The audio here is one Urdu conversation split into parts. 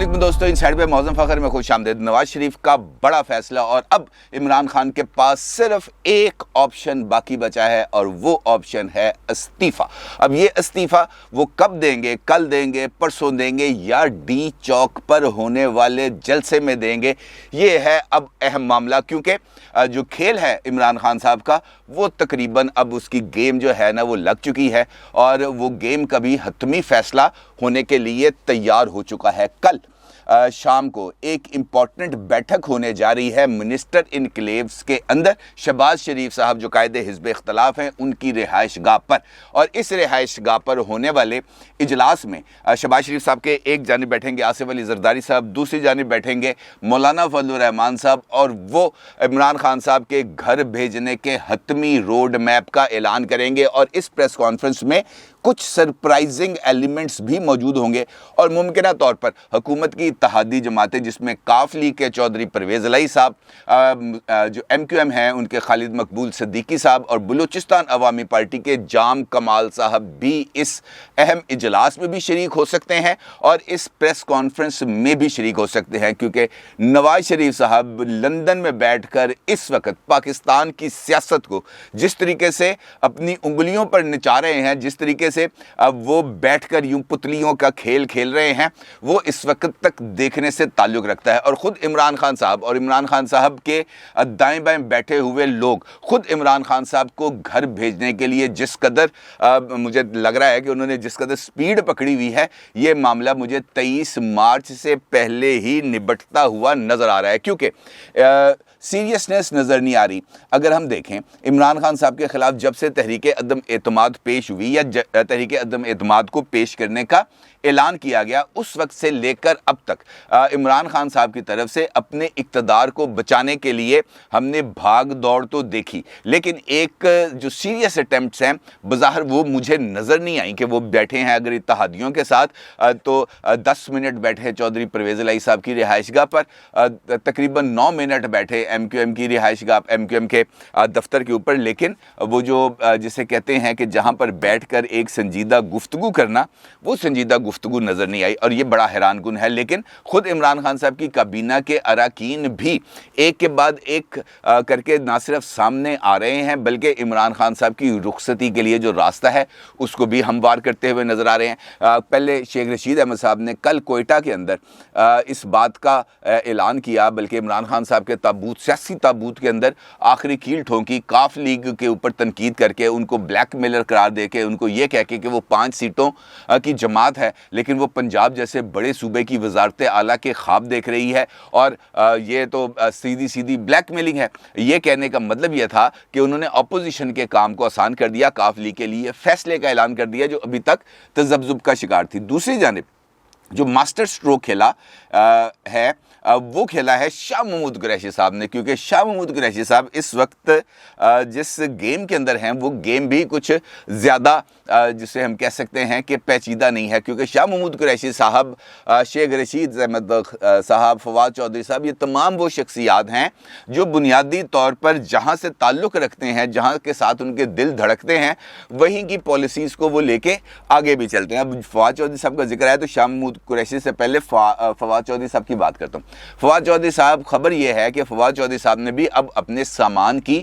علیکم دوستو، ان سائڈ پہ معظم فخر میں خوش آمدید۔ نواز شریف کا بڑا فیصلہ اور اب عمران خان کے پاس صرف ایک آپشن باقی بچا ہے اور وہ آپشن ہے استعفیٰ۔ اب یہ استعفیٰ وہ کب دیں گے؟ کل دیں گے، پرسوں دیں گے یا ڈی چوک پر ہونے والے جلسے میں دیں گے؟ یہ ہے اب اہم معاملہ، کیونکہ جو کھیل ہے عمران خان صاحب کا وہ تقریباً اب اس کی گیم جو ہے نا وہ لگ چکی ہے اور وہ گیم کا بھی حتمی فیصلہ ہونے کے لیے تیار ہو چکا ہے۔ کل شام کو ایک امپورٹنٹ بیٹھک ہونے جا رہی ہے منسٹر انکلیوز کے اندر، شہباز شریف صاحب جو قائد حزب اختلاف ہیں ان کی رہائش گاہ پر، اور اس رہائش گاہ پر ہونے والے اجلاس میں شہباز شریف صاحب کے ایک جانب بیٹھیں گے آصف علی زرداری صاحب، دوسری جانب بیٹھیں گے مولانا فضل الرحمان صاحب، اور وہ عمران خان صاحب کے گھر بھیجنے کے حتمی روڈ میپ کا اعلان کریں گے، اور اس پریس کانفرنس میں کچھ سرپرائزنگ ایلیمنٹس بھی موجود ہوں گے، اور ممکنہ طور پر حکومت کی اتحادی جماعتیں جس میں کاف لیگ کے چودھری پرویز الہی صاحب، جو ایم کیو ایم ہیں ان کے خالد مقبول صدیقی صاحب، اور بلوچستان عوامی پارٹی کے جام کمال صاحب بھی اس اہم اجلاس میں بھی شریک ہو سکتے ہیں اور اس پریس کانفرنس میں بھی شریک ہو سکتے ہیں، کیونکہ نواز شریف صاحب لندن میں بیٹھ کر اس وقت پاکستان کی سیاست کو جس طریقے سے اپنی انگلیوں پر نچا رہے ہیں، جس طریقے سے وہ بیٹھ کر یوں پتلیوں کا کھیل کھیل رہے ہیں، وہ اس وقت تک دیکھنے سے تعلق رکھتا ہے۔ اور خود عمران خان صاحب اور عمران خان صاحب کے دائیں بائیں بیٹھے ہوئے لوگ خود عمران خان صاحب کو گھر بھیجنے کے لیے جس قدر مجھے لگ رہا ہے کہ انہوں نے جس قدر سپیڈ پکڑی ہوئی ہے، یہ معاملہ مجھے 23 مارچ سے پہلے ہی نبٹتا ہوا نظر آ رہا ہے، کیونکہ سیریسنس نظر نہیں آ رہی۔ اگر ہم دیکھیں عمران خان صاحب کے خلاف جب سے تحریک عدم اعتماد پیش ہوئی یا تحریک عدم اعتماد کو پیش کرنے کا اعلان کیا گیا، اس وقت سے لے کر اب تک عمران خان صاحب کی طرف سے اپنے اقتدار کو بچانے کے لیے ہم نے بھاگ دوڑ تو دیکھی، لیکن ایک جو سیریس اٹیمپٹس ہیں بظاہر وہ مجھے نظر نہیں آئیں کہ وہ بیٹھے ہیں اگر اتحادیوں کے ساتھ تو 10 منٹ بیٹھے چودھری پرویز الہی صاحب کی رہائش گاہ پر، تقریباً 9 منٹ بیٹھے ایم کیو ایم کی رہائش گاہ، ایم کیو ایم کے دفتر کے اوپر، لیکن وہ جو جسے کہتے ہیں کہ جہاں پر بیٹھ کر ایک سنجیدہ گفتگو کرنا، وہ سنجیدہ گفتگو نظر نہیں آئی، اور یہ بڑا حیران کن ہے۔ لیکن خود عمران خان صاحب کی کابینہ کے اراکین بھی ایک کے بعد ایک کر کے نہ صرف سامنے آ رہے ہیں بلکہ عمران خان صاحب کی رخصتی کے لیے جو راستہ ہے اس کو بھی ہموار کرتے ہوئے نظر آ رہے ہیں۔ پہلے شیخ رشید احمد صاحب نے کل کوئٹہ کے اندر اس بات کا اعلان کیا، بلکہ عمران خان صاحب کے تابوت، سیاسی تابوت کے اندر آخری کیل ٹھونکی، کاف لیگ کے اوپر تنقید کر کے ان کو بلیک میلر قرار دے کے ان کو یہ کہہ کے کہ وہ 5 سیٹوں کی جماعت ہے لیکن وہ پنجاب جیسے بڑے صوبے کی وزارت اعلیٰ کے خواب دیکھ رہی ہے، اور یہ تو سیدھی بلیک میلنگ ہے۔ یہ کہنے کا مطلب یہ تھا کہ انہوں نے اپوزیشن کے کام کو آسان کر دیا، کاف لیگ کے لیے فیصلے کا اعلان کر دیا جو ابھی تک تذبذب کا شکار تھی۔ دوسری جانب جو ماسٹر سٹروک کھیلا ہے وہ کھیلا ہے شاہ محمود قریشی صاحب نے، کیونکہ شاہ محمود قریشی صاحب اس وقت جس گیم کے اندر ہیں وہ گیم بھی کچھ زیادہ جسے ہم کہہ سکتے ہیں کہ پیچیدہ نہیں ہے، کیونکہ شاہ محمود قریشی صاحب، شیخ رشید احمد صاحب، فواد چودھری صاحب، یہ تمام وہ شخصیات ہیں جو بنیادی طور پر جہاں سے تعلق رکھتے ہیں، جہاں کے ساتھ ان کے دل دھڑکتے ہیں، وہیں کی پالیسیز کو وہ لے کے آگے بھی چلتے ہیں۔ اب فواد چودھری صاحب کا ذکر ہے تو شاہ محمود قریشی سے پہلے فواد چودھری صاحب کی بات کرتا ہوں۔ فواد چودھری صاحب، خبر یہ ہے کہ فواد چودھری صاحب نے بھی اب اپنے سامان کی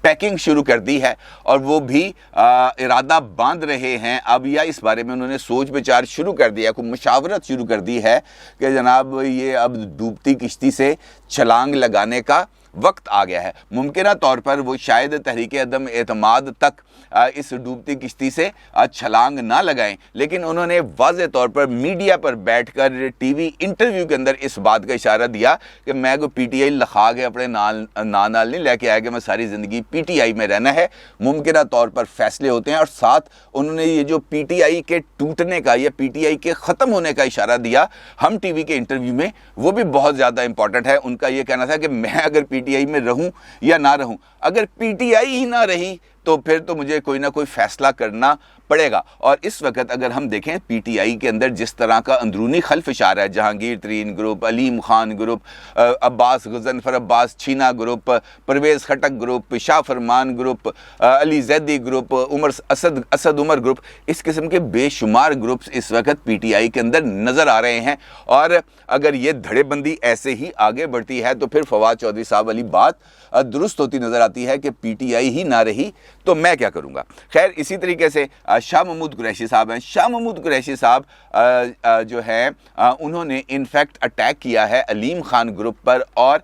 پیکنگ شروع کر دی ہے، اور وہ بھی ارادہ باندھ رہے ہیں اب، یا اس بارے میں انہوں نے سوچ بچار شروع کر دیا، کوئی مشاورت شروع کر دی ہے کہ جناب یہ اب ڈوبتی کشتی سے چھلانگ لگانے کا وقت آ گیا ہے۔ ممکنہ طور پر وہ شاید تحریک عدم اعتماد تک اس ڈوبتی کشتی سے چھلانگ نہ لگائیں، لیکن انہوں نے واضح طور پر میڈیا پر بیٹھ کر ٹی وی انٹرویو کے اندر اس بات کا اشارہ دیا کہ میں کو پی ٹی آئی لکھا کے اپنے نال نہیں لے کے آیا کہ میں ساری زندگی پی ٹی آئی میں رہنا ہے، ممکنہ طور پر فیصلے ہوتے ہیں، اور ساتھ انہوں نے یہ جو پی ٹی آئی کے ٹوٹنے کا یا پی ٹی آئی کے ختم ہونے کا اشارہ دیا ہم ٹی وی کے انٹرویو میں، وہ بھی بہت زیادہ امپورٹنٹ ہے۔ ان کا یہ کہنا تھا کہ میں اگر پی ٹی آئی میں رہوں یا نہ رہوں، اگر پی ٹی آئی ہی نہ رہی تو پھر تو مجھے کوئی نہ کوئی فیصلہ کرنا پڑے گا۔ اور اس وقت اگر ہم دیکھیں پی ٹی آئی کے اندر جس طرح کا اندرونی خلفشار ہے، جہانگیر ترین گروپ، علیم خان گروپ، عباس غضنفر عباس چھینا گروپ، پرویز خٹک گروپ، شاہ فرمان گروپ، علی زیدی گروپ، اسد عمر گروپ، اس قسم کے بے شمار گروپس اس وقت پی ٹی آئی کے اندر نظر آ رہے ہیں۔ اور اگر یہ دھڑے بندی ایسے ہی آگے بڑھتی ہے تو پھر فواد چودھری صاحب والی بات درست ہوتی نظر آتی ہے کہ پی ٹی آئی ہی نہ رہی تو میں کیا کروں گا۔ خیر، اسی طریقے سے شاہ محمود قریشی صاحب ہیں۔ شاہ محمود قریشی صاحب جو ہیں انہوں نے انفیکٹ اٹیک کیا ہے علیم خان گروپ پر اور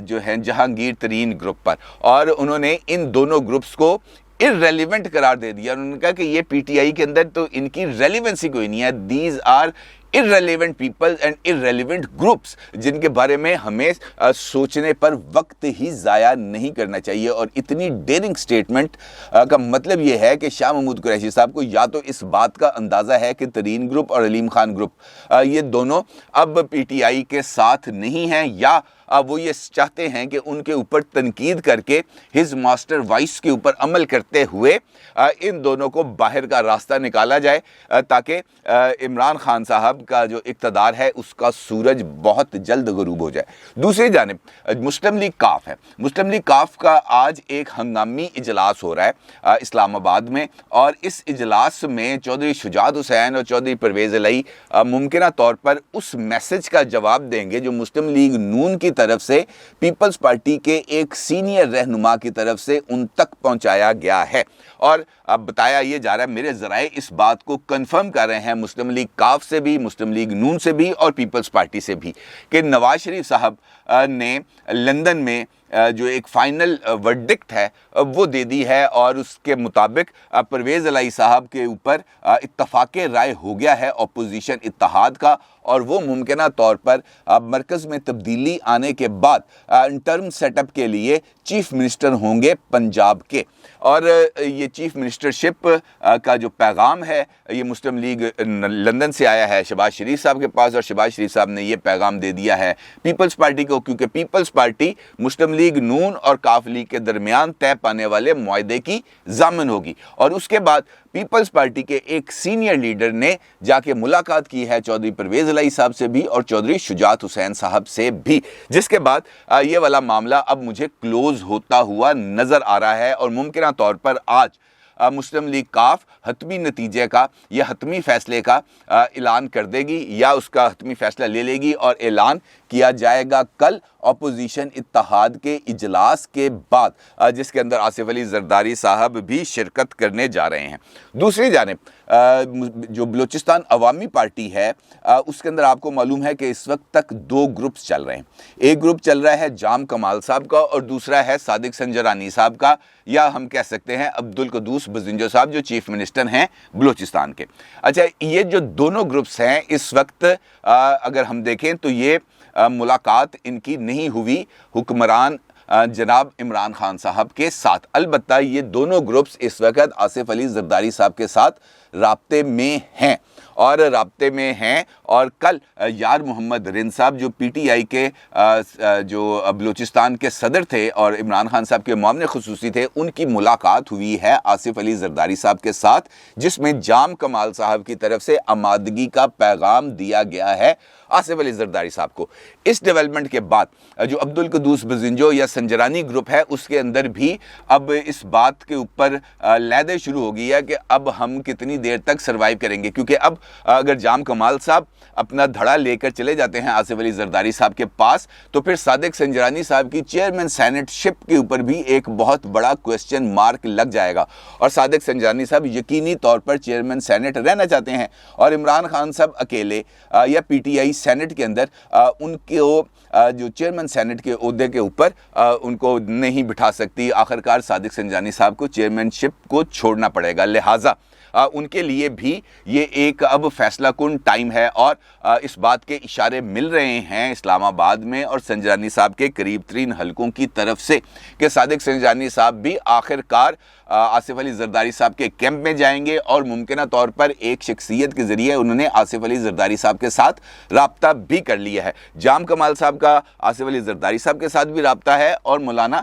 جو ہے جہانگیر ترین گروپ پر، اور انہوں نے ان دونوں گروپس کو irrelevant قرار دے دیا۔ انہوں نے کہا کہ یہ پی ٹی آئی کے اندر تو ان کی ریلیونسی کوئی نہیں ہے، these are irrelevant people and irrelevant groups، جن کے بارے میں ہمیں سوچنے پر وقت ہی ضائع نہیں کرنا چاہیے۔ اور اتنی ڈیرنگ سٹیٹمنٹ کا مطلب یہ ہے کہ شاہ محمود قریشی صاحب کو یا تو اس بات کا اندازہ ہے کہ ترین گروپ اور علیم خان گروپ یہ دونوں اب پی ٹی آئی کے ساتھ نہیں ہیں، یا وہ یہ چاہتے ہیں کہ ان کے اوپر تنقید کر کے ہز ماسٹر وائس کے اوپر عمل کرتے ہوئے ان دونوں کو باہر کا راستہ نکالا جائے تاکہ عمران خان صاحب کا جو اقتدار ہے اس کا سورج بہت جلد غروب ہو جائے۔ دوسری جانب مسلم لیگ کاف ہے۔ مسلم لیگ کاف کا آج ایک ہنگامی اجلاس ہو رہا ہے اسلام آباد میں، اور اس اجلاس میں چودھری شجاعت حسین اور چودھری پرویز الہی ممکنہ طور پر اس میسج کا جواب دیں گے جو مسلم لیگ نون کی طرف سے پیپلز پارٹی کے ایک سینئر رہنما کی طرف سے ان تک پہنچایا گیا ہے۔ اور اب بتایا یہ جا رہا ہے، میرے ذرائع اس بات کو کنفرم کر رہے ہیں مسلم لیگ کاف سے بھی، مسلم لیگ نون سے بھی اور پیپلز پارٹی سے بھی، کہ نواز شریف صاحب نے لندن میں جو ایک فائنل ورڈکٹ ہے وہ دے دی ہے، اور اس کے مطابق پرویز الہی صاحب کے اوپر اتفاق رائے ہو گیا ہے اپوزیشن اتحاد کا، اور وہ ممکنہ طور پر مرکز میں تبدیلی آنے کے بعد انٹرم سیٹ اپ کے لیے چیف منسٹر ہوں گے پنجاب کے۔ اور یہ چیف منسٹرشپ کا جو پیغام ہے یہ مسلم لیگ لندن سے آیا ہے شہباز شریف صاحب کے پاس، اور شہباز شریف صاحب نے یہ پیغام دے دیا ہے پیپلز پارٹی کو، کیونکہ پیپلز پارٹی مسلم لیگ نون اور کاف لیگ کے درمیان طے پانے والے معاہدے کی ضامن ہوگی۔ اور اس کے بعد پیپلز پارٹی کے ایک سینئر لیڈر نے جا کے ملاقات کی ہے چودھری پرویز الہی صاحب سے بھی اور چودھری شجاعت حسین صاحب سے بھی، جس کے بعد یہ والا معاملہ اب مجھے کلوز ہوتا ہوا نظر آ رہا ہے، اور ممکنہ طور پر آج مسلم لیگ کاف حتمی نتیجے کا یا حتمی فیصلے کا اعلان کر دے گی، یا اس کا حتمی فیصلہ لے لے گی، اور اعلان کیا جائے گا کل اپوزیشن اتحاد کے اجلاس کے بعد، جس کے اندر آصف علی زرداری صاحب بھی شرکت کرنے جا رہے ہیں۔ دوسری جانب جو بلوچستان عوامی پارٹی ہے اس کے اندر آپ کو معلوم ہے کہ اس وقت تک دو گروپس چل رہے ہیں۔ ایک گروپ چل رہا ہے جام کمال صاحب کا، اور دوسرا ہے صادق سنجرانی صاحب کا، یا ہم کہہ سکتے ہیں عبدالقدوس بزنجو صاحب جو چیف منسٹر ہیں بلوچستان کے۔ اچھا، یہ جو دونوں گروپس ہیں اس وقت اگر ہم دیکھیں تو یہ ملاقات ان کی نہیں ہوئی حکمران جناب عمران خان صاحب کے ساتھ۔ البتہ یہ دونوں گروپس اس وقت آصف علی زرداری صاحب کے ساتھ رابطے میں ہیں، اور کل یار محمد رند صاحب جو پی ٹی آئی کے جو بلوچستان کے صدر تھے اور عمران خان صاحب کے معاون خصوصی تھے، ان کی ملاقات ہوئی ہے آصف علی زرداری صاحب کے ساتھ، جس میں جام کمال صاحب کی طرف سے آمادگی کا پیغام دیا گیا ہے آصف علی زرداری صاحب کو۔ اس ڈیولپمنٹ کے بعد جو عبدالقدوس بزنجو یا سنجرانی گروپ ہے اس کے اندر بھی اب اس بات کے اوپر لیدے شروع ہو گئی ہے کہ اب ہم کتنی دیر تک سروائیو کریں گے، کیونکہ اب اگر جام کمال صاحب اپنا دھڑا لے کر چلے جاتے ہیں آصف علی زرداری صاحب کے پاس، تو پھر صادق سنجرانی صاحب کی چیئرمین سینٹ شپ کے اوپر بھی ایک بہت بڑا کوسچن مارک لگ جائے گا، اور صادق سنجرانی صاحب یقینی طور پر چیئرمین سینٹ رہنا چاہتے ہیں، اور عمران خان صاحب اکیلے یا پی ٹی آئی سینٹ کے اندر ان کو جو چیئرمین سینٹ کے عہدے کے اوپر ان کو نہیں بٹھا سکتی۔ آخرکار صادق سنجرانی صاحب کو چیئرمین شپ کو چھوڑنا پڑے گا، لہٰذا ان کے لیے بھی یہ ایک اب فیصلہ کن ٹائم ہے، اور اس بات کے اشارے مل رہے ہیں اسلام آباد میں اور سنجرانی صاحب کے قریب ترین حلقوں کی طرف سے کہ صادق سنجرانی صاحب بھی آخرکار آصف علی زرداری صاحب کے کیمپ میں جائیں گے، اور ممکنہ طور پر ایک شخصیت کے ذریعے انہوں نے آصف علی زرداری صاحب کے ساتھ رابطہ بھی کر لیا ہے۔ جام کمال صاحب کا آصف علی زرداری صاحب کے ساتھ بھی رابطہ ہے، اور مولانا